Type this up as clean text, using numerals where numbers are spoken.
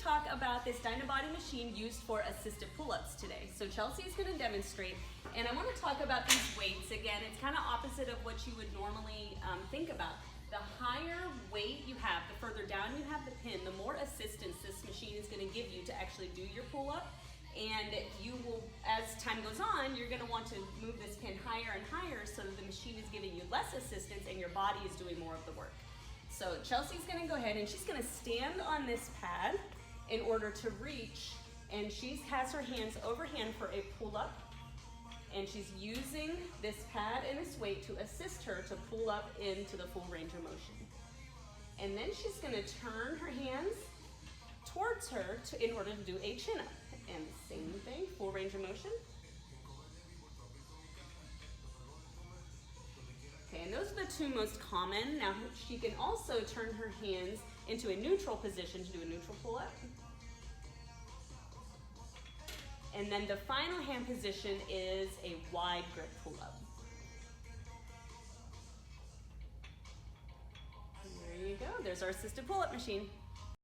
talk about this Dyna body machine used for assisted pull-ups today. So Chelsea is gonna demonstrate, and I wanna talk about these weights again. It's kind of opposite of what you would normally think about. The higher weight you have, the further down you have the pin, the more assistance this machine is gonna give you to actually do your pull-up. And you will, as time goes on, you're gonna want to move this pin higher and higher so that the machine is giving you less assistance and your body is doing more of the work. So Chelsea's gonna go ahead and she's gonna stand on this pad in order to reach, and she has her hands overhand for a pull-up, and she's using this pad and this weight to assist her to pull up into the full range of motion. And then she's gonna turn her hands towards her in order to do a chin-up. And same thing, full range of motion. Okay, and those are the two most common. Now she can also turn her hands into a neutral position to do a neutral pull-up. And then the final hand position is a wide grip pull-up. There you go, there's our assisted pull-up machine.